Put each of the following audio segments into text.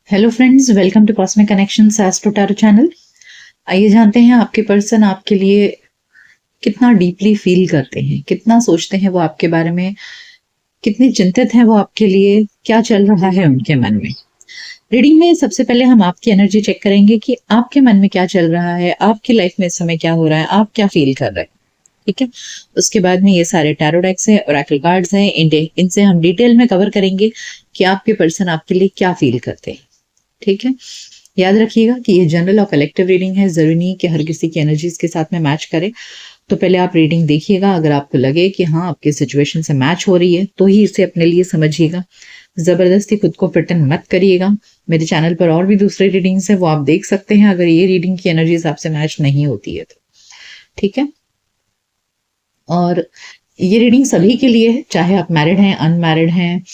Hello friends, welcome to cosmic connections astro tarot channel. आइए जानते हैं आपके पर्सन आपके लिए कितना डीपली फील करते हैं, कितना सोचते हैं वो आपके बारे में, कितनी चिंतित हैं वो आपके लिए, क्या चल रहा है उनके मन में। रीडिंग में सबसे पहले हम आपकी एनर्जी चेक करेंगे कि आपके मन में क्या चल रहा है, आपकी लाइफ में इस समय क्या हो रहा है, आप क्या फील कर रहे हैं। ठीक है, उसके बाद में ये सारे टैरो डेक्स हैं, ओरेकल कार्ड्स हैं, इनसे हम डिटेल में कवर करेंगे कि आपके पर्सन आपके लिए क्या फील करते हैं। ठीक है, याद रखिएगा कि ये जनरल और कलेक्टिव रीडिंग है, जरूरी नहीं कि हर किसी की एनर्जीज के साथ में मैच करे। तो पहले आप रीडिंग देखिएगा, अगर आपको लगे कि हाँ आपकी सिचुएशन से मैच हो रही है तो ही इसे अपने लिए समझिएगा। जबरदस्ती खुद को फिट इन मत करिएगा। मेरे चैनल पर और भी दूसरे रीडिंग्स है, वो आप देख सकते हैं अगर ये रीडिंग की एनर्जीज आपसे मैच नहीं होती है तो। ठीक है, और ये रीडिंग सभी के लिए है, चाहे आप मैरिड हैं, अनमैरिड हैं,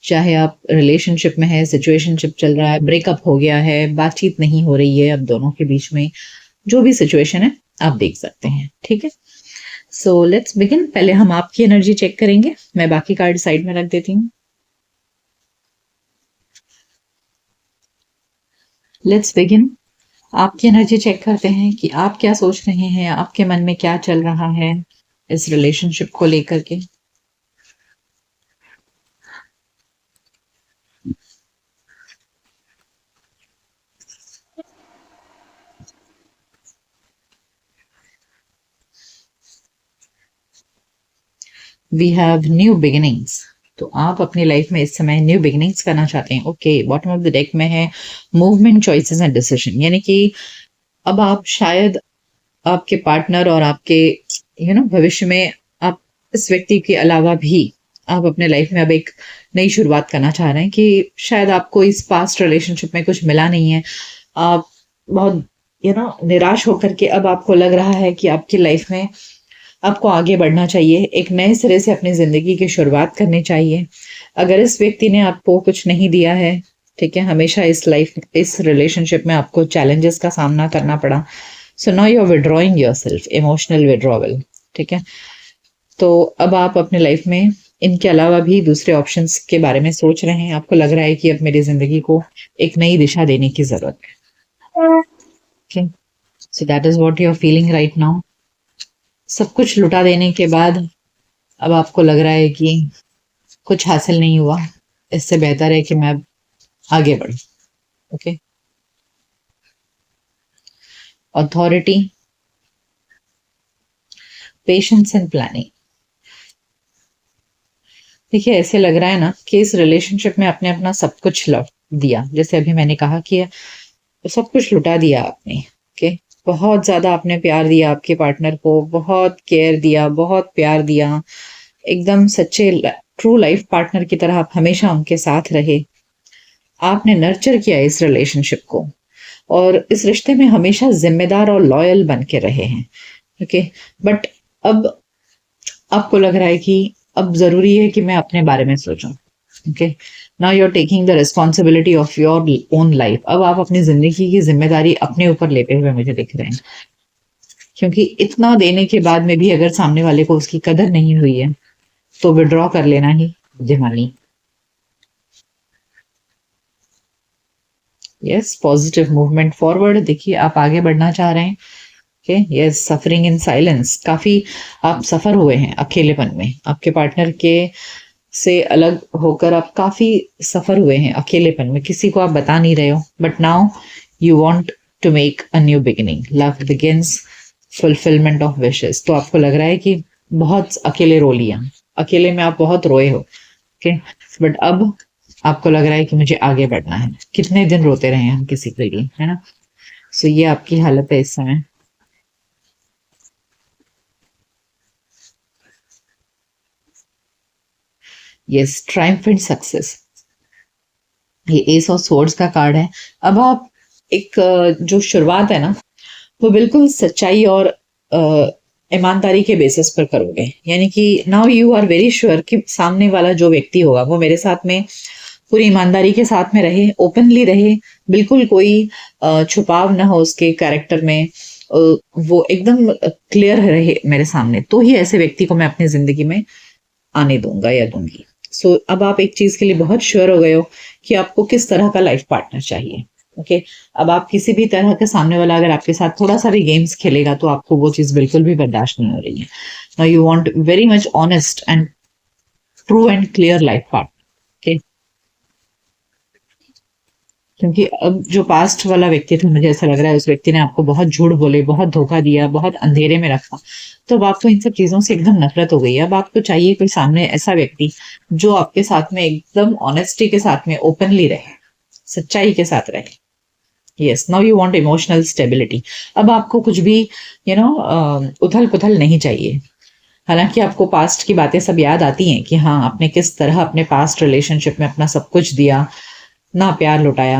चाहे आप रिलेशनशिप में है, सिचुएशनशिप चल रहा है, ब्रेकअप हो गया है, बातचीत नहीं हो रही है अब दोनों के बीच में, जो भी सिचुएशन है आप देख सकते हैं। ठीक है, सो लेट्स बिगिन। पहले हम आपकी एनर्जी चेक करेंगे, मैं बाकी कार्ड साइड में रख देती हूँ। Let's begin. आपकी एनर्जी चेक करते हैं कि आप क्या सोच रहे हैं, आपके मन में क्या चल रहा है इस रिलेशनशिप को लेकर के। We have new beginnings. तो आप अपनी लाइफ में इस समय न्यू बिगिनिंग्स करना चाहते हैं। Okay, bottom of the deck में है मूवमेंट, चॉइसेस एंड डिसीजन, यानी कि अब आप शायद आपके पार्टनर और आपके भविष्य में आप इस व्यक्ति के अलावा भी आप अपने लाइफ में अब एक नई शुरुआत करना चाह रहे हैं कि शायद आपको इस पास्ट रिलेशनशिप में कुछ मिला नहीं है। आप बहुत निराश होकर के अब आपको लग रहा है कि आपकी लाइफ में आपको आगे बढ़ना चाहिए, एक नए सिरे से अपनी जिंदगी की शुरुआत करनी चाहिए। अगर इस व्यक्ति ने आपको कुछ नहीं दिया है, ठीक है, हमेशा इस रिलेशनशिप में आपको चैलेंजेस का सामना करना पड़ा, so now you are withdrawing yourself, emotional withdrawal. ठीक है, तो अब आप अपने लाइफ में इनके अलावा भी दूसरे ऑप्शंस के बारे में सोच रहे हैं। आपको लग रहा है कि अब मेरी जिंदगी को एक नई दिशा देने की जरूरत है। Okay, so that is what you are feeling right now. सब कुछ लुटा देने के बाद अब आपको लग रहा है कि कुछ हासिल नहीं हुआ, इससे बेहतर है कि मैं आगे बढ़ूं। Okay, authority, patience and planning. देखिए, ऐसे लग रहा है ना कि इस रिलेशनशिप में आपने अपना सब कुछ लौट दिया, जैसे अभी मैंने कहा कि सब कुछ लुटा दिया आपने। ओके, बहुत ज्यादा आपने प्यार दिया आपके पार्टनर को, बहुत केयर दिया, बहुत प्यार दिया, एकदम सच्चे ट्रू लाइफ पार्टनर की तरह आप हमेशा उनके साथ रहे। आपने नर्चर किया इस रिलेशनशिप को और इस रिश्ते में हमेशा जिम्मेदार और लॉयल बन के रहे हैं। ओके, बट अब आपको लग रहा है कि अब जरूरी है कि मैं अपने बारे में सोचूं। Okay, now you are taking the responsibility of your own life. अब आप अपनी जिंदगी की जिम्मेदारी अपने ऊपर लेते हुए मुझे दिख रहे हैं, क्योंकि इतना देने के बाद में भी अगर सामने वाले को उसकी कदर नहीं हुई है तो विड्रॉ कर लेना ही बुद्धिमानी। Yes, positive movement forward. देखिए, आप आगे बढ़ना चाह रहे हैं। Okay, yes, suffering in silence. काफी आप सफर हुए हैं अकेलेपन में, आपके पार्टनर के से अलग होकर आप काफी सफर हुए हैं अकेलेपन में, किसी को आप बता नहीं रहे हो, but now you want to make a new beginning, love begins, fulfilment of wishes. तो आपको लग रहा है कि बहुत अकेले रो लिया, अकेले में आप बहुत रोए हो। ओके, बट अब आपको लग रहा है कि मुझे आगे बढ़ना है। कितने दिन रोते रहे हैं हम किसी के लिए, है ना। सो ये आपकी हालत है इस समय। Yes, triumphant success. ये एस ऑफ स्वॉर्ड्स का कार्ड है। अब आप एक जो शुरुआत है ना, वो बिल्कुल सच्चाई और ईमानदारी के बेसिस पर करोगे, यानी कि now you are very sure कि सामने वाला जो व्यक्ति होगा वो मेरे साथ में पूरी ईमानदारी के साथ में रहे, ओपनली रहे, बिल्कुल कोई छुपाव ना हो उसके कैरेक्टर में, वो एकदम क्लियर रहे मेरे सामने, तो ही ऐसे व्यक्ति को मैं अपनी जिंदगी में आने दूंगा या दूंगी। सो अब आप एक चीज के लिए बहुत श्योर हो गए हो कि आपको किस तरह का लाइफ पार्टनर चाहिए। ओके, अब आप किसी भी तरह के सामने वाला अगर आपके साथ थोड़ा सा भी गेम्स खेलेगा तो आपको वो चीज बिल्कुल भी बर्दाश्त नहीं हो रही है। Now you want very much honest and true and clear life partner. Okay, क्योंकि अब जो पास्ट वाला व्यक्ति था, मुझे ऐसा लग रहा है उस व्यक्ति ने आपको बहुत झूठ बोले, बहुत धोखा दिया, बहुत अंधेरे में रखा। तो अब आपको इन सब चीजों से एकदम नफरत हो गई है। अब आपको चाहिए कोई सामने ऐसा व्यक्ति जो आपके साथ में एकदम ऑनेस्टी के साथ में ओपनली रहे, सच्चाई के साथ रहे। Yes, now you want emotional stability. अब आपको कुछ भी उथल पुथल नहीं चाहिए। हालांकि आपको पास्ट की बातें सब याद आती हैं कि हाँ, आपने किस तरह अपने पास्ट रिलेशनशिप में अपना सब कुछ दिया, ना प्यार लुटाया।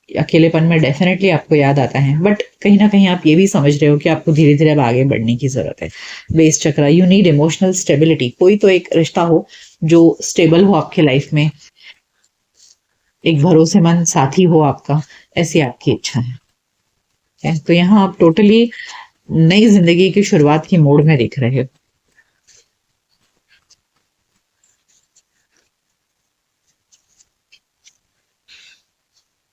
अकेलेपन में डेफिनेटली आपको याद आता है, बट कहीं ना कहीं आप ये भी समझ रहे हो कि आपको धीरे धीरे अब आगे बढ़ने की जरूरत है। Base chakra, you need emotional stability. कोई तो एक रिश्ता हो जो स्टेबल हो आपके लाइफ में, एक भरोसेमंद साथी हो आपका, ऐसी आपकी इच्छा है। तो यहाँ आप टोटली नई जिंदगी की शुरुआत की मोड़ में दिख रहे हो।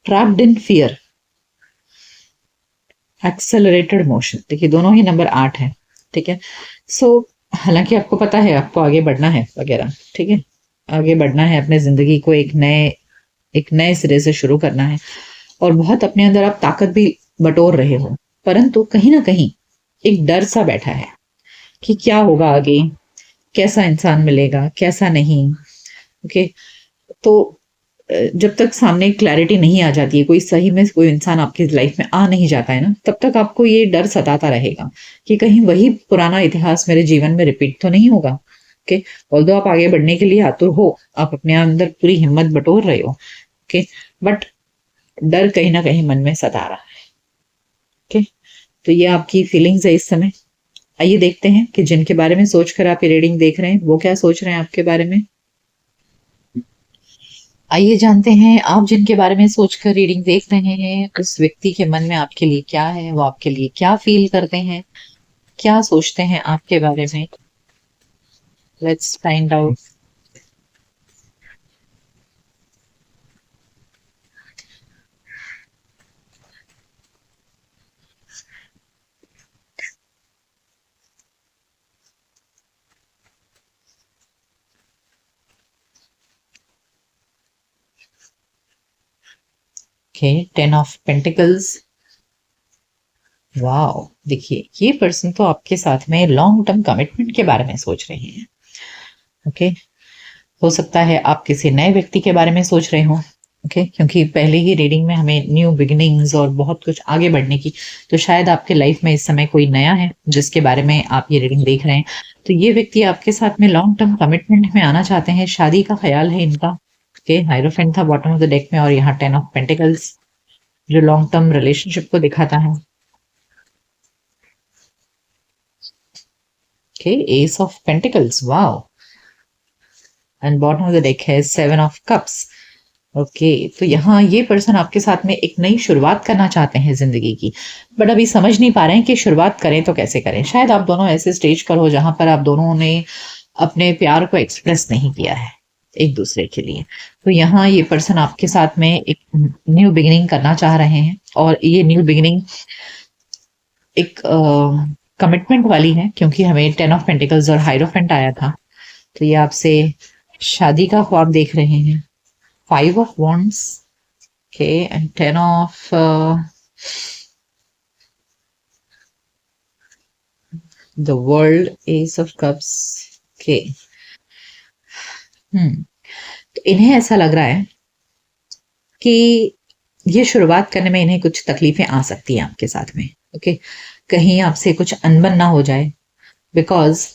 Trapped in fear, accelerated motion. देखिए दोनों ही नंबर 8 है। ठीक है, सो हालांकि आपको पता है आपको आगे बढ़ना है वगैरह, ठीक है, आगे बढ़ना है, अपने जिंदगी को एक नए सिरे से शुरू करना है, और बहुत अपने अंदर आप ताकत भी बटोर रहे हो, परंतु कहीं ना कहीं एक डर सा बैठा है कि क्या होगा आगे, कैसा इंसान मिलेगा, कैसा नहीं। ओके, तो जब तक सामने क्लैरिटी नहीं आ जाती है, कोई सही में कोई इंसान आपकी लाइफ में आ नहीं जाता है ना, तब तक आपको ये डर सताता रहेगा कि कहीं वही पुराना इतिहास मेरे जीवन में रिपीट तो नहीं होगा। ओके, ऑल्दो आप आगे बढ़ने के लिए आतुर हो, आप अपने अंदर पूरी हिम्मत बटोर रहे हो, ओके, बट डर कहीं ना कहीं मन में सता रहा है। ओके, तो ये आपकी फीलिंग्स है इस समय। आइए देखते हैं कि जिनके बारे में सोचकर आप ये रीडिंग देख रहे हैं वो क्या सोच रहे हैं आपके बारे में। आइए जानते हैं आप जिनके बारे में सोचकर रीडिंग देख रहे हैं उस व्यक्ति के मन में आपके लिए क्या है, वो आपके लिए क्या फील करते हैं, क्या सोचते हैं आपके बारे में। Let's find out. Okay, 10 of pentacles. Wow, देखिए ये पर्सन तो आपके साथ में लॉन्ग टर्म कमिटमेंट के बारे में सोच रहे हैं। ओके, हो सकता है आप किसी नए व्यक्ति के बारे में सोच रहे हो। ओके, क्योंकि पहले ही रीडिंग में हमें न्यू बिगिनिंग्स और बहुत कुछ आगे बढ़ने की, तो शायद आपके लाइफ में इस समय कोई नया है जिसके बारे में आप ये रीडिंग देख रहे हैं। तो ये व्यक्ति आपके साथ में लॉन्ग टर्म कमिटमेंट में आना चाहते हैं, शादी का ख्याल है इनका। ओके, हायरोफेंट था बॉटम ऑफ द डेक में, और यहाँ 10 ऑफ पेंटिकल्स जो लॉन्ग टर्म रिलेशनशिप को दिखाता है। Okay, S of pentacles, wow, and bottom of the deck है 7 ऑफ कप्स। ओके, तो यहाँ ये पर्सन आपके साथ में एक नई शुरुआत करना चाहते हैं जिंदगी की, बट अभी समझ नहीं पा रहे हैं कि शुरुआत करें तो कैसे करें। शायद आप दोनों ऐसे स्टेज पर हो जहां पर आप दोनों ने अपने प्यार को एक्सप्रेस नहीं किया है एक दूसरे के लिए। तो यहाँ ये पर्सन आपके साथ में एक न्यू बिगिनिंग करना चाह रहे हैं, और ये न्यू बिगिनिंग एक कमिटमेंट वाली है, क्योंकि हमें 10 ऑफ पेंटिकल्स और हायरोफेंट आया था। तो ये आपसे शादी का ख्वाब देख रहे हैं। 5 of wands, okay, and 10 of the world, ace of cups, okay. तो इन्हें ऐसा लग रहा है कि ये शुरुआत करने में इन्हें कुछ तकलीफें आ सकती हैं आपके साथ में। ओके, कहीं आपसे कुछ अनबन ना हो जाए, बिकॉज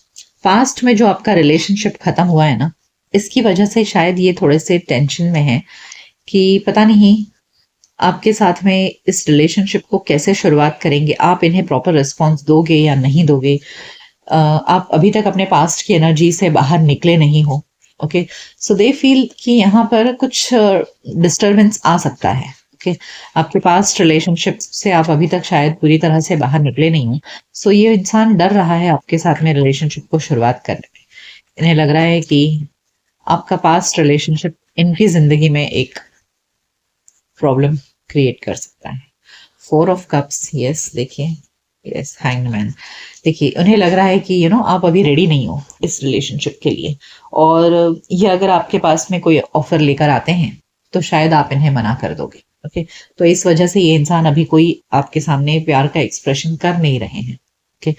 पास्ट में जो आपका रिलेशनशिप खत्म हुआ है ना, इसकी वजह से शायद ये थोड़े से टेंशन में है कि पता नहीं आपके साथ में इस रिलेशनशिप को कैसे शुरुआत करेंगे, आप इन्हें प्रॉपर रिस्पॉन्स दोगे या नहीं दोगे। आप अभी तक अपने पास्ट की एनर्जी से बाहर निकले नहीं हो। ओके, सो दे फील कि यहाँ पर कुछ डिस्टरबेंस आ सकता है। ओके, आपके पास्ट रिलेशनशिप से आप अभी तक शायद पूरी तरह से बाहर निकले नहीं हो। सो ये इंसान डर रहा है आपके साथ में रिलेशनशिप को शुरुआत करने में। इन्हें लग रहा है कि आपका पास्ट रिलेशनशिप इनकी जिंदगी में एक प्रॉब्लम क्रिएट कर सकता है। 4 ऑफ कप्स, यस देखिए, यस हैंगमैन। देखिए उन्हें लग रहा है कि आप अभी रेडी नहीं हो इस रिलेशनशिप के लिए, और ये अगर आपके पास में कोई ऑफर लेकर आते हैं तो शायद आप इन्हें मना कर दोगे। ओके, तो इस वजह से ये इंसान अभी कोई आपके सामने प्यार का एक्सप्रेशन कर नहीं रहे हैं। Okay,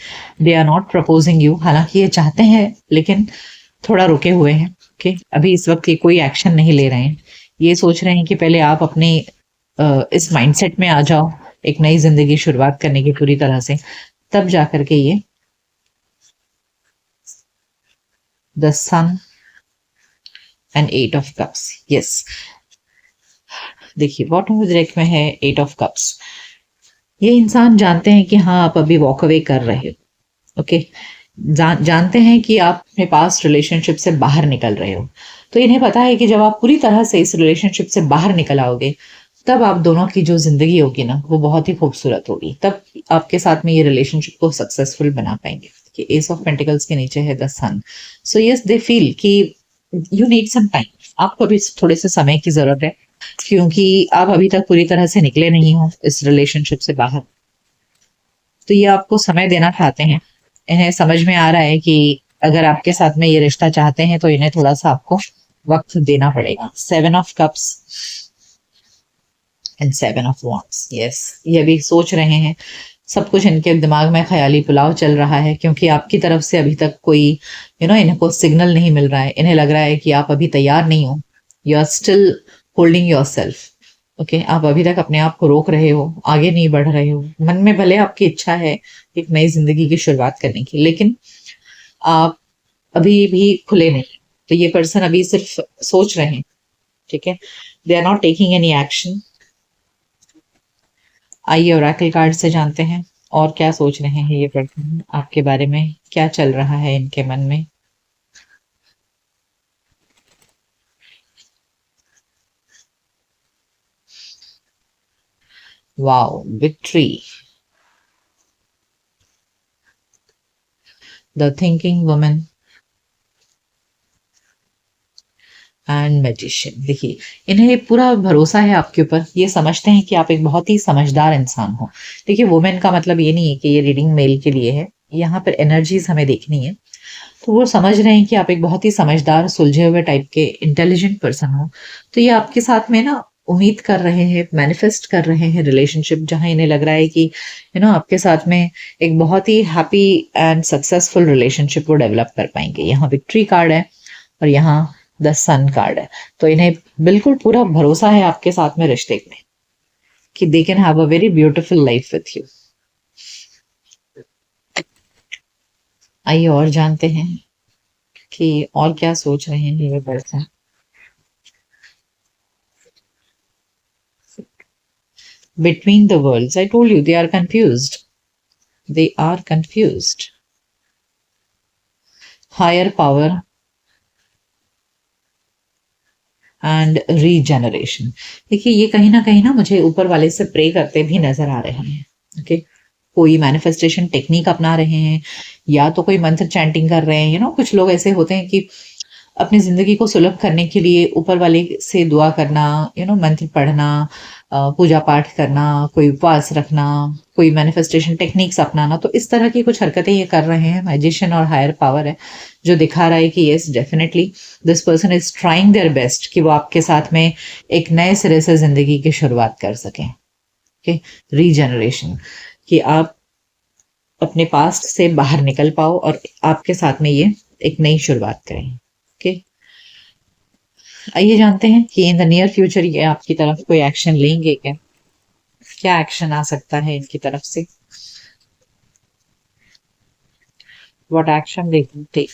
they are not proposing you, हालांकि ये चाहते हैं लेकिन थोड़ा रुके हुए हैं। ओके, अभी इस वक्त ये कोई एक्शन नहीं ले रहे हैं। ये सोच रहे हैं कि पहले आप अपने इस माइंडसेट में आ जाओ एक नई जिंदगी शुरुआत करने की पूरी तरह से, तब जाकर के ये the sun and 8 of cups, yes देखिए बॉटम ऑफ द डेक में है 8 ऑफ कप्स। ये इंसान जानते हैं कि हाँ आप अभी वॉक अवे कर रहे हो। ओके, जानते हैं कि आप अपने पास्ट रिलेशनशिप से बाहर निकल रहे हो, तो इन्हें पता है कि जब आप पूरी तरह से इस रिलेशनशिप से बाहर निकल आओगे तब आप दोनों की जो जिंदगी होगी ना वो बहुत ही खूबसूरत होगी, तब आपके साथ में ये रिलेशनशिप को सक्सेसफुल बना पाएंगे। कि एस ऑफ पेंटिकल्स के नीचे है the sun, so yes they feel कि यू नीड सम टाइम, आपको अभी थोड़े से समय की जरूरत है, क्योंकि आप अभी तक पूरी तरह से निकले नहीं हो इस रिलेशनशिप से बाहर। तो ये आपको समय देना चाहते हैं। इन्हें समझ में आ रहा है कि अगर आपके साथ में ये रिश्ता चाहते हैं तो इन्हें थोड़ा सा आपको वक्त देना पड़ेगा। 7 of cups and 7 of wands, yes ये भी सोच रहे हैं, सब कुछ इनके दिमाग में ख्याली पुलाव चल रहा है, क्योंकि आपकी तरफ से अभी तक कोई इनको सिग्नल नहीं मिल रहा है। इन्हें लग रहा है कि आप अभी तैयार नहीं हो, you are still holding yourself. Okay, आप अभी तक अपने आप को रोक रहे हो, आगे नहीं बढ़ रहे हो। मन में भले आपकी इच्छा है एक नई जिंदगी की शुरुआत करने की, लेकिन आप अभी भी खुले नहीं। तो ये पर्सन अभी सिर्फ सोच रहे हैं, ठीक है, they are not taking any action. आइए ओरेकल कार्ड से जानते हैं और क्या सोच रहे हैं ये पर्सन आपके बारे में, क्या चल रहा है इनके मन में। Wow, victory, the thinking woman and magician. देखिए इन्हें पूरा भरोसा है आपके ऊपर, ये समझते हैं कि आप एक बहुत ही समझदार इंसान हो। देखिए वुमेन का मतलब ये नहीं है कि ये रीडिंग मेल के लिए है, यहाँ पर एनर्जीज हमें देखनी है। तो वो समझ रहे हैं कि आप एक बहुत ही समझदार, सुलझे हुए टाइप के इंटेलिजेंट पर्सन हो। तो ये आपके साथ में ना उम्मीद कर रहे हैं, मैनिफेस्ट कर रहे हैं रिलेशनशिप, जहां इन्हें लग रहा है कि आपके साथ में एक बहुत ही हैप्पी एंड सक्सेसफुल रिलेशनशिप वो डेवलप कर पाएंगे। यहाँ विक्ट्री कार्ड है और यहाँ द सन कार्ड है, तो इन्हें बिल्कुल पूरा भरोसा है आपके साथ में रिश्ते में कि they can have a very beautiful life with you. आइए और जानते हैं कि और क्या सोच रहे हैं ये person. Between the worlds, I told you they are confused. They are confused. Higher power and regeneration. देखिए ये कहीं ना मुझे ऊपर वाले से प्रे करते भी नजर आ रहे हैं। ओके, कोई मैनिफेस्टेशन टेक्निक अपना रहे हैं या तो कोई मंत्र चैंटिंग कर रहे हैं। कुछ लोग ऐसे होते हैं कि अपनी जिंदगी को सुलभ करने के लिए ऊपर वाले से दुआ करना, मंत्र पढ़ना, पूजा पाठ करना, कोई उपवास रखना, कोई मैनिफेस्टेशन टेक्निक्स अपनाना, तो इस तरह की कुछ हरकतें ये कर रहे हैं। मैजिशियन और हायर पावर है जो दिखा रहा है कि yes definitely this person is trying their best कि वो आपके साथ में एक नए सिरे से जिंदगी की शुरुआत कर सकें। ओके, रीजनरेशन, कि आप अपने पास्ट से बाहर निकल पाओ और आपके साथ में ये एक नई शुरुआत करें। ओके, आइए जानते हैं कि इन द नियर फ्यूचर ये आपकी तरफ कोई एक्शन लेंगे क्या, क्या एक्शन आ सकता है इनकी तरफ से, what action they can take.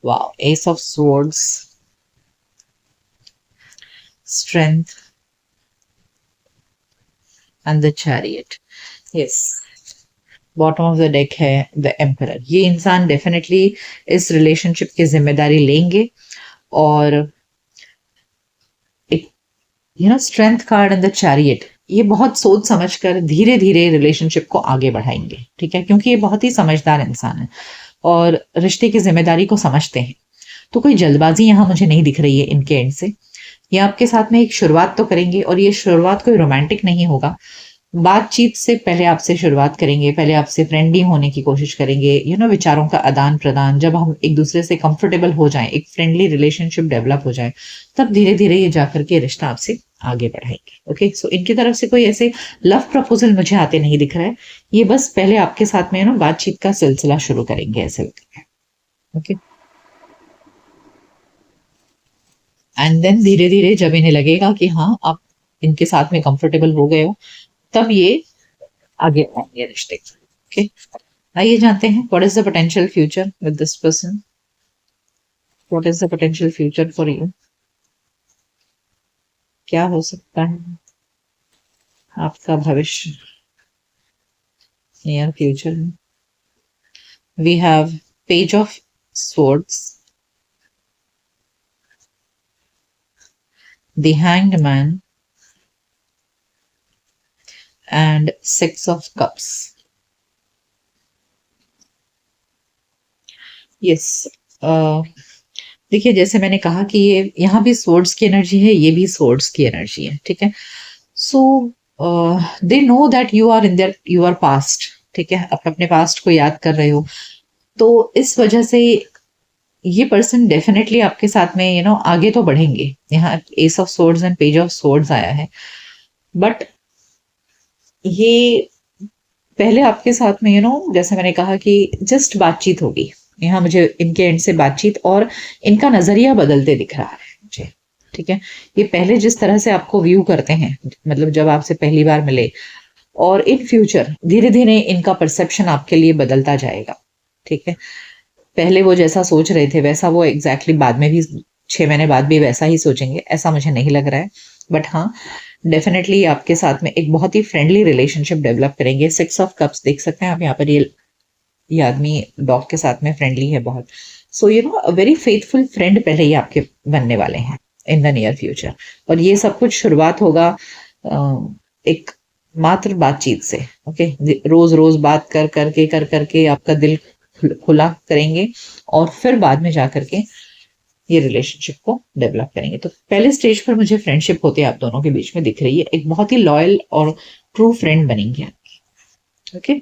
Wow, ace of swords, strength and the chariot. Yes, bottom of the deck है द एम्परर। ये इंसान डेफिनेटली इस रिलेशनशिप की जिम्मेदारी लेंगे और एक strength card and the chariot, ये बहुत सोच समझ कर धीरे धीरे रिलेशनशिप को आगे बढ़ाएंगे। ठीक है, क्योंकि ये बहुत ही समझदार इंसान है। और रिश्ते की जिम्मेदारी को समझते हैं। तो कोई जल्दबाजी यहाँ मुझे नहीं दिख रही है इनके एंड से। ये आपके साथ में एक शुरुआत तो करेंगे, और ये शुरुआत कोई रोमांटिक नहीं होगा। बातचीत से पहले आपसे शुरुआत करेंगे, पहले आपसे फ्रेंडली होने की कोशिश करेंगे, विचारों का आदान प्रदान। जब हम एक दूसरे से कंफर्टेबल हो जाएं, एक फ्रेंडली रिलेशनशिप डेवलप हो जाए, तब धीरे धीरे ये जाकर के रिश्ता आपसे आगे बढ़ाएंगे। ओके, सो इनकी तरफ से कोई ऐसे लव प्रपोजल मुझे आते नहीं दिख रहा है। ये बस पहले आपके साथ में बातचीत का सिलसिला शुरू करेंगे, ऐसे लगता है। ओके, एंड देन धीरे धीरे जब इन्हें लगेगा कि हाँ आप इनके साथ में कंफर्टेबल हो गए हो, तब ये आगे आएंगे रिश्ते। ओके, आइए जानते हैं what is the potential future with this person. What is the potential future for you? क्या हो सकता है आपका भविष्य नियर फ्यूचर में? We have page of swords, the hanged man, and six of cups. yes, देखिए जैसे मैंने कहा कि ये यहाँ भी swords की एनर्जी है, ये भी swords की एनर्जी है, ठीक है। So they know that you are in there you are past, ठीक है, आप अपने पास्ट को याद कर रहे हो। तो इस वजह से ये पर्सन डेफिनेटली आपके साथ में आगे तो बढ़ेंगे। यहाँ S of swords and page of swords आया है, बट ये पहले आपके साथ में जैसे मैंने कहा कि जस्ट बातचीत होगी। यहाँ मुझे इनके एंड से बातचीत और इनका नजरिया बदलते दिख रहा है मुझे, ठीक है। ये पहले जिस तरह से आपको व्यू करते हैं, मतलब जब आपसे पहली बार मिले, और इन फ्यूचर धीरे धीरे इनका परसेप्शन आपके लिए बदलता जाएगा, ठीक है। पहले वो जैसा सोच रहे थे वैसा वो एग्जैक्टली बाद में भी 6 महीने बाद भी वैसा ही सोचेंगे, ऐसा मुझे नहीं लग रहा है। बट हाँ, डेफिनेटली आपके साथ में एक बहुत ही फ्रेंडली रिलेशनशिप डेवलप करेंगे। 6 ऑफ कप्स देख सकते हैं आप यहाँ पर, ये आदमी डॉग के साथ में फ्रेंडली है बहुत। सो अ वेरी फेथफुल फ्रेंड पहले ही आपके बनने वाले हैं इन द नियर फ्यूचर। और ये सब कुछ शुरुआत होगा एक मात्र बातचीत से। ओके, रोज रोज बात कर करके आपका दिल खुला करेंगे, और फिर बाद में जाकर के ये रिलेशनशिप को डेवलप करेंगे। तो पहले स्टेज पर मुझे फ्रेंडशिप होती है आप दोनों के बीच में दिख रही है, एक बहुत ही लॉयल और ट्रू फ्रेंड बनेंगे। ओके,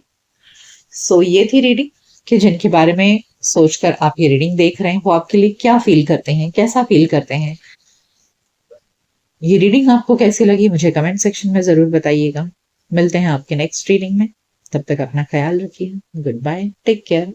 सो ये थी रीडिंग कि जिनके बारे में सोचकर आप ये रीडिंग देख रहे हैं वो आपके लिए क्या फील करते हैं, कैसा फील करते हैं। ये रीडिंग आपको कैसी लगी मुझे कमेंट सेक्शन में जरूर बताइएगा। मिलते हैं आपके नेक्स्ट रीडिंग में, तब तक अपना ख्याल रखिए। Goodbye, take care.